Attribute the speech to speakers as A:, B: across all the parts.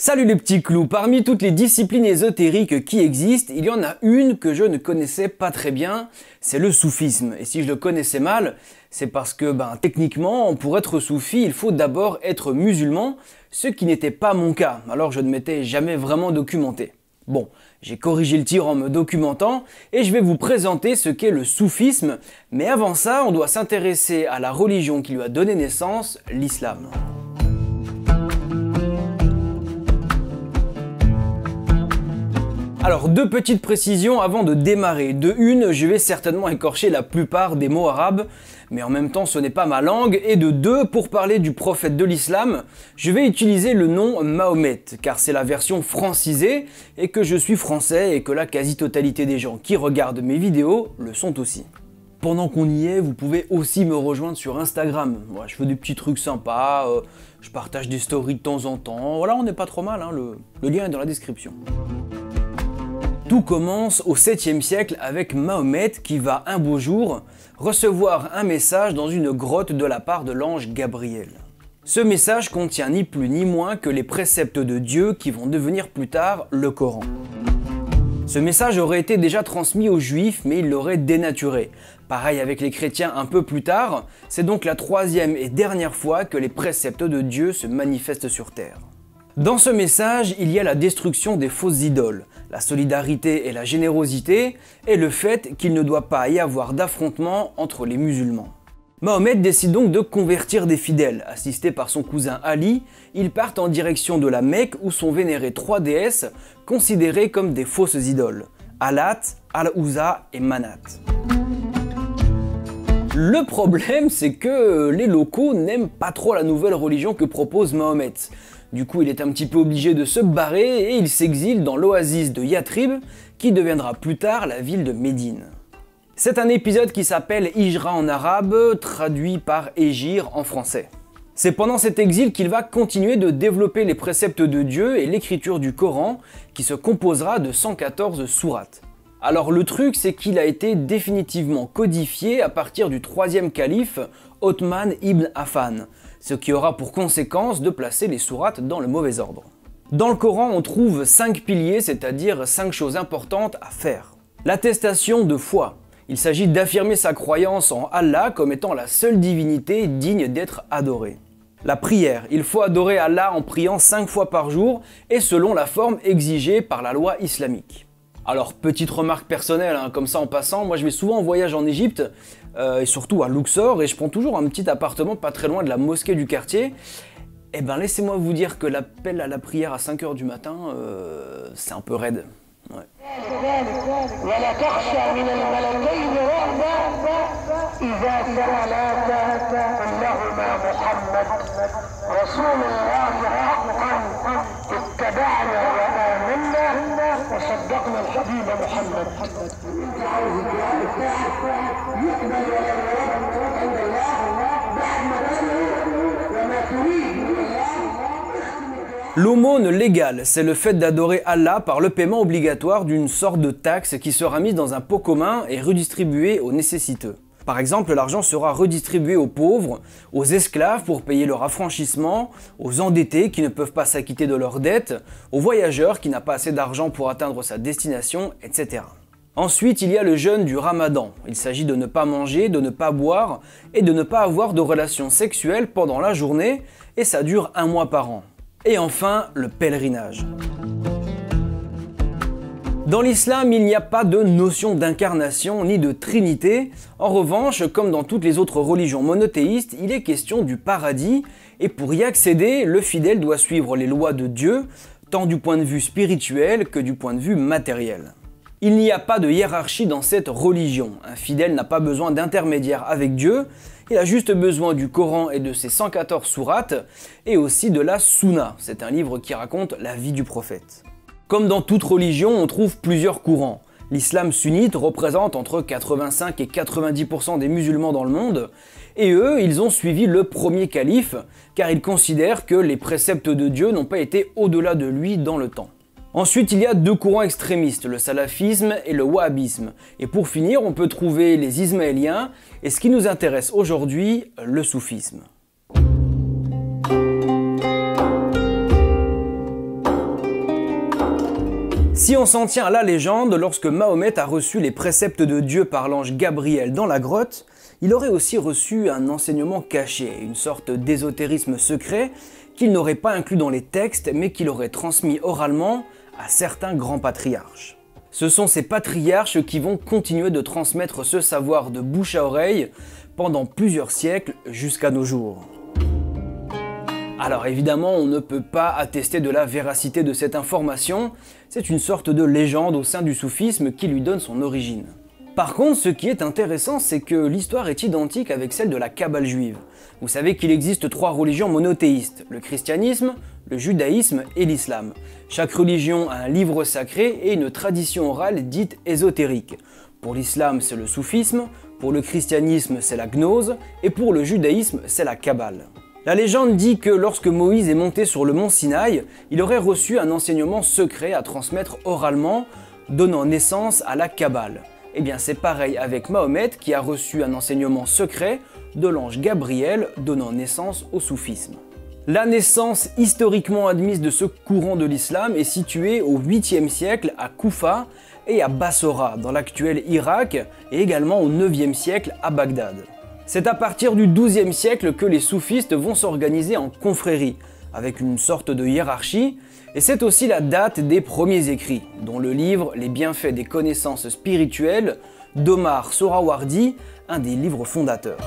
A: Salut les petits clous, parmi toutes les disciplines ésotériques qui existent, il y en a une que je ne connaissais pas très bien, c'est le soufisme. Et si je le connaissais mal, c'est parce que techniquement, pour être soufi, il faut d'abord être musulman, ce qui n'était pas mon cas, alors je ne m'étais jamais vraiment documenté. Bon, j'ai corrigé le tir en me documentant et je vais vous présenter ce qu'est le soufisme, mais avant ça, on doit s'intéresser à la religion qui lui a donné naissance, l'islam. Alors, deux petites précisions avant de démarrer. De une, je vais certainement écorcher la plupart des mots arabes, mais en même temps ce n'est pas ma langue. Et de deux, pour parler du prophète de l'islam, je vais utiliser le nom Mahomet, car c'est la version francisée, et que je suis français et que la quasi-totalité des gens qui regardent mes vidéos le sont aussi. Pendant qu'on y est, vous pouvez aussi me rejoindre sur Instagram. Voilà, je fais des petits trucs sympas, je partage des stories de temps en temps. Voilà, on n'est pas trop mal, hein, le lien est dans la description. Tout commence au 7e siècle avec Mahomet qui va un beau jour recevoir un message dans une grotte de la part de l'ange Gabriel. Ce message contient ni plus ni moins que les préceptes de Dieu qui vont devenir plus tard le Coran. Ce message aurait été déjà transmis aux Juifs, mais il l'aurait dénaturé. Pareil avec les chrétiens un peu plus tard, c'est donc la troisième et dernière fois que les préceptes de Dieu se manifestent sur terre. Dans ce message, il y a la destruction des fausses idoles, la solidarité et la générosité, et le fait qu'il ne doit pas y avoir d'affrontement entre les musulmans. Mahomet décide donc de convertir des fidèles. Assisté par son cousin Ali, ils partent en direction de la Mecque où sont vénérées trois déesses considérées comme des fausses idoles, Alat, Al-Uzza et Manat. Le problème, c'est que les locaux n'aiment pas trop la nouvelle religion que propose Mahomet. Du coup, il est un petit peu obligé de se barrer et il s'exile dans l'oasis de Yatrib, qui deviendra plus tard la ville de Médine. C'est un épisode qui s'appelle Hijra en arabe, traduit par Hégire en français. C'est pendant cet exil qu'il va continuer de développer les préceptes de Dieu et l'écriture du Coran, qui se composera de 114 sourates. Alors le truc, c'est qu'il a été définitivement codifié à partir du 3e calife, Othman ibn Affan, ce qui aura pour conséquence de placer les sourates dans le mauvais ordre. Dans le Coran, on trouve 5 piliers, c'est-à-dire 5 choses importantes à faire. L'attestation de foi. Il s'agit d'affirmer sa croyance en Allah comme étant la seule divinité digne d'être adorée. La prière. Il faut adorer Allah en priant 5 fois par jour et selon la forme exigée par la loi islamique. Alors, petite remarque personnelle, comme ça en passant, moi je vais souvent en voyage en Égypte, et surtout à Luxor, et je prends toujours un petit appartement pas très loin de la mosquée du quartier. Et laissez-moi vous dire que l'appel à la prière à 5 h du matin, c'est un peu raide. Ouais. L'aumône légale, c'est le fait d'adorer Allah par le paiement obligatoire d'une sorte de taxe qui sera mise dans un pot commun et redistribuée aux nécessiteux. Par exemple, l'argent sera redistribué aux pauvres, aux esclaves pour payer leur affranchissement, aux endettés qui ne peuvent pas s'acquitter de leurs dettes, aux voyageurs qui n'ont pas assez d'argent pour atteindre sa destination, etc. Ensuite, il y a le jeûne du Ramadan. Il s'agit de ne pas manger, de ne pas boire et de ne pas avoir de relations sexuelles pendant la journée, et ça dure 1 mois par an. Et enfin, le pèlerinage. Dans l'islam, il n'y a pas de notion d'incarnation ni de trinité. En revanche, comme dans toutes les autres religions monothéistes, il est question du paradis, et pour y accéder, le fidèle doit suivre les lois de Dieu, tant du point de vue spirituel que du point de vue matériel. Il n'y a pas de hiérarchie dans cette religion. Un fidèle n'a pas besoin d'intermédiaire avec Dieu, il a juste besoin du Coran et de ses 114 sourates, et aussi de la Sunna, c'est un livre qui raconte la vie du prophète. Comme dans toute religion, on trouve plusieurs courants. L'islam sunnite représente entre 85 et 90% des musulmans dans le monde, et eux, ils ont suivi le premier calife, car ils considèrent que les préceptes de Dieu n'ont pas été au-delà de lui dans le temps. Ensuite, il y a deux courants extrémistes, le salafisme et le wahhabisme. Et pour finir, on peut trouver les ismaéliens, et ce qui nous intéresse aujourd'hui, le soufisme. Si on s'en tient à la légende, lorsque Mahomet a reçu les préceptes de Dieu par l'ange Gabriel dans la grotte, il aurait aussi reçu un enseignement caché, une sorte d'ésotérisme secret qu'il n'aurait pas inclus dans les textes, mais qu'il aurait transmis oralement à certains grands patriarches. Ce sont ces patriarches qui vont continuer de transmettre ce savoir de bouche à oreille pendant plusieurs siècles jusqu'à nos jours. Alors évidemment, on ne peut pas attester de la véracité de cette information, c'est une sorte de légende au sein du soufisme qui lui donne son origine. Par contre, ce qui est intéressant, c'est que l'histoire est identique avec celle de la Kabbale juive. Vous savez qu'il existe 3 religions monothéistes, le christianisme, le judaïsme et l'islam. Chaque religion a un livre sacré et une tradition orale dite ésotérique. Pour l'islam, c'est le soufisme, pour le christianisme, c'est la gnose, et pour le judaïsme, c'est la Kabbale. La légende dit que lorsque Moïse est monté sur le mont Sinaï, il aurait reçu un enseignement secret à transmettre oralement, donnant naissance à la Kabbale. Eh bien c'est pareil avec Mahomet qui a reçu un enseignement secret de l'ange Gabriel donnant naissance au soufisme. La naissance historiquement admise de ce courant de l'islam est située au 8e siècle à Koufa et à Bassora dans l'actuel Irak et également au 9e siècle à Bagdad. C'est à partir du 12e siècle que les soufistes vont s'organiser en confréries, avec une sorte de hiérarchie, et c'est aussi la date des premiers écrits, dont le livre Les bienfaits des connaissances spirituelles d'Omar Sohrawardi, un des livres fondateurs.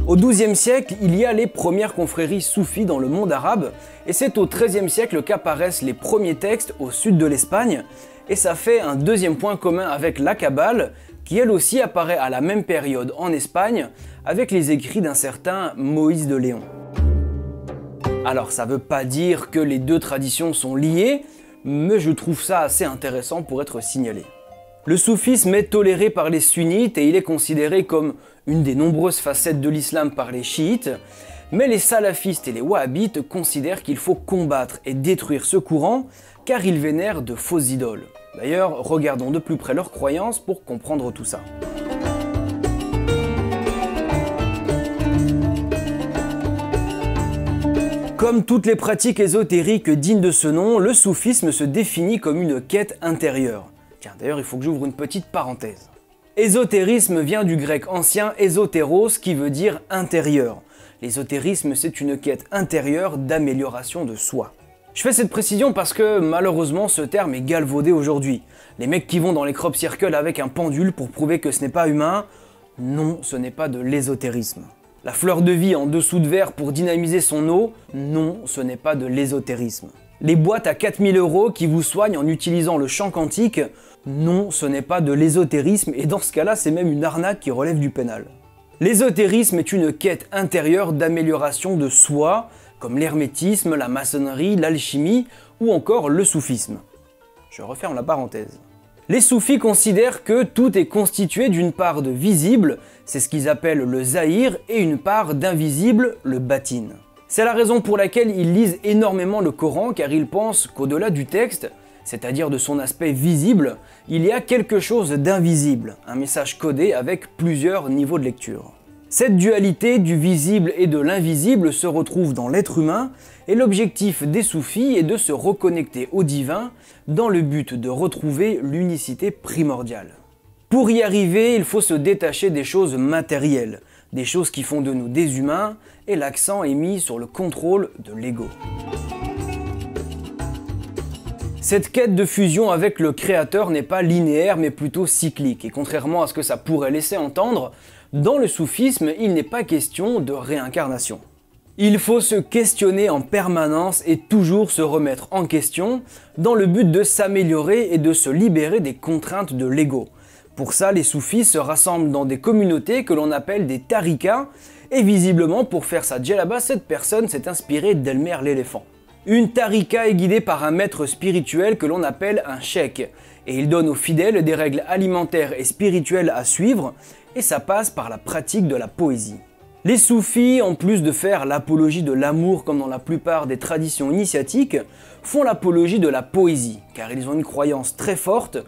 A: Au XIIe siècle, il y a les premières confréries soufis dans le monde arabe, et c'est au XIIIe siècle qu'apparaissent les premiers textes au sud de l'Espagne, et ça fait un deuxième point commun avec la Kabbale, qui elle aussi apparaît à la même période en Espagne, avec les écrits d'un certain Moïse de Léon. Alors ça veut pas dire que les deux traditions sont liées, mais je trouve ça assez intéressant pour être signalé. Le soufisme est toléré par les sunnites et il est considéré comme une des nombreuses facettes de l'islam par les chiites, mais les salafistes et les wahhabites considèrent qu'il faut combattre et détruire ce courant car ils vénèrent de fausses idoles. D'ailleurs, regardons de plus près leurs croyances pour comprendre tout ça. Comme toutes les pratiques ésotériques dignes de ce nom, le soufisme se définit comme une quête intérieure. Tiens, d'ailleurs, il faut que j'ouvre une petite parenthèse. Ésotérisme vient du grec ancien ésotéros qui veut dire intérieur. L'ésotérisme, c'est une quête intérieure d'amélioration de soi. Je fais cette précision parce que malheureusement ce terme est galvaudé aujourd'hui. Les mecs qui vont dans les crop circles avec un pendule pour prouver que ce n'est pas humain, non, ce n'est pas de l'ésotérisme. La fleur de vie en dessous de verre pour dynamiser son eau, non, ce n'est pas de l'ésotérisme. Les boîtes à 4000 € qui vous soignent en utilisant le chant quantique, non, ce n'est pas de l'ésotérisme et dans ce cas-là, c'est même une arnaque qui relève du pénal. L'ésotérisme est une quête intérieure d'amélioration de soi, comme l'hermétisme, la maçonnerie, l'alchimie ou encore le soufisme. Je referme la parenthèse. Les soufis considèrent que tout est constitué d'une part de visible, c'est ce qu'ils appellent le zahir, et une part d'invisible, le batin. C'est la raison pour laquelle ils lisent énormément le Coran car ils pensent qu'au-delà du texte, c'est-à-dire de son aspect visible, il y a quelque chose d'invisible, un message codé avec plusieurs niveaux de lecture. Cette dualité du visible et de l'invisible se retrouve dans l'être humain et l'objectif des soufis est de se reconnecter au divin dans le but de retrouver l'unicité primordiale. Pour y arriver, il faut se détacher des choses matérielles, des choses qui font de nous des humains et l'accent est mis sur le contrôle de l'ego. Cette quête de fusion avec le créateur n'est pas linéaire mais plutôt cyclique et contrairement à ce que ça pourrait laisser entendre, dans le soufisme, il n'est pas question de réincarnation. Il faut se questionner en permanence et toujours se remettre en question dans le but de s'améliorer et de se libérer des contraintes de l'ego. Pour ça, les soufis se rassemblent dans des communautés que l'on appelle des tarikas et visiblement pour faire sa djellaba, cette personne s'est inspirée d'Elmer l'éléphant. Une tarika est guidée par un maître spirituel que l'on appelle un cheikh et il donne aux fidèles des règles alimentaires et spirituelles à suivre et ça passe par la pratique de la poésie. Les soufis, en plus de faire l'apologie de l'amour comme dans la plupart des traditions initiatiques, font l'apologie de la poésie, car ils ont une croyance très forte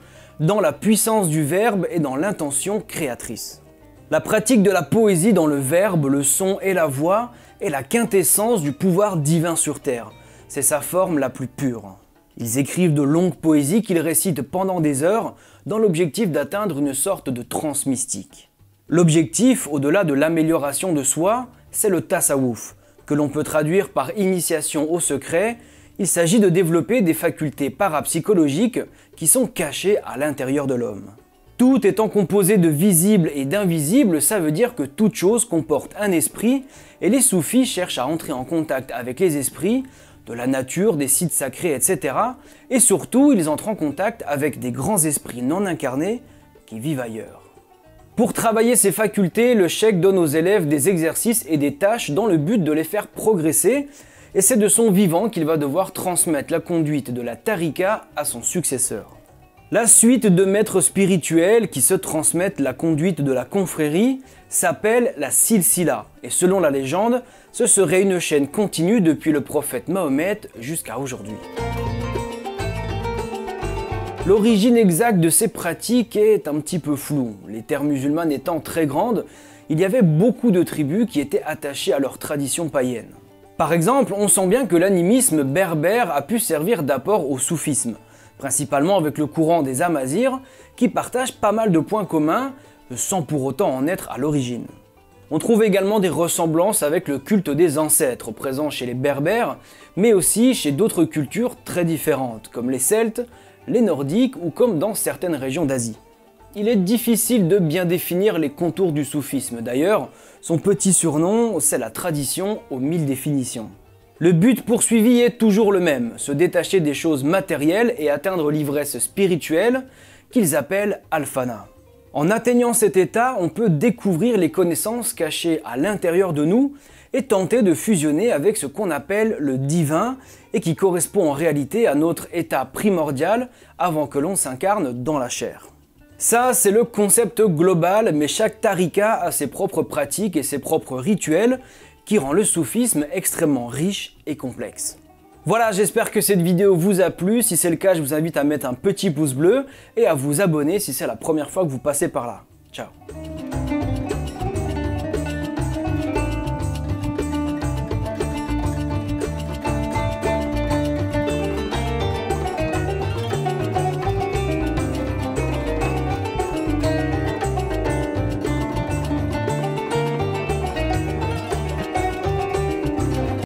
A: dans la puissance du verbe et dans l'intention créatrice. La pratique de la poésie dans le verbe, le son et la voix est la quintessence du pouvoir divin sur terre. C'est sa forme la plus pure. Ils écrivent de longues poésies qu'ils récitent pendant des heures dans l'objectif d'atteindre une sorte de transe mystique. L'objectif, au-delà de l'amélioration de soi, c'est le tasawwuf, que l'on peut traduire par initiation au secret. Il s'agit de développer des facultés parapsychologiques qui sont cachées à l'intérieur de l'homme. Tout étant composé de visible et d'invisible, ça veut dire que toute chose comporte un esprit, et les soufis cherchent à entrer en contact avec les esprits, de la nature, des sites sacrés, etc. Et surtout, ils entrent en contact avec des grands esprits non incarnés qui vivent ailleurs. Pour travailler ces facultés, le cheikh donne aux élèves des exercices et des tâches dans le but de les faire progresser, et c'est de son vivant qu'il va devoir transmettre la conduite de la tariqa à son successeur. La suite de maîtres spirituels qui se transmettent la conduite de la confrérie s'appelle la silsila, et selon la légende, ce serait une chaîne continue depuis le prophète Mahomet jusqu'à aujourd'hui. L'origine exacte de ces pratiques est un petit peu floue. Les terres musulmanes étant très grandes, il y avait beaucoup de tribus qui étaient attachées à leurs traditions païennes. Par exemple, on sent bien que l'animisme berbère a pu servir d'apport au soufisme, principalement avec le courant des Amazirs, qui partagent pas mal de points communs, sans pour autant en être à l'origine. On trouve également des ressemblances avec le culte des ancêtres, présent chez les Berbères, mais aussi chez d'autres cultures très différentes, comme les Celtes, les Nordiques ou comme dans certaines régions d'Asie. Il est difficile de bien définir les contours du soufisme, d'ailleurs, son petit surnom, c'est la tradition aux 1000 définitions. Le but poursuivi est toujours le même, se détacher des choses matérielles et atteindre l'ivresse spirituelle qu'ils appellent Al-Fana. En atteignant cet état, on peut découvrir les connaissances cachées à l'intérieur de nous et tenter de fusionner avec ce qu'on appelle le divin et qui correspond en réalité à notre état primordial avant que l'on s'incarne dans la chair. Ça, c'est le concept global, mais chaque tariqa a ses propres pratiques et ses propres rituels qui rend le soufisme extrêmement riche et complexe. Voilà, j'espère que cette vidéo vous a plu. Si c'est le cas, je vous invite à mettre un petit pouce bleu et à vous abonner si c'est la première fois que vous passez par là. Ciao.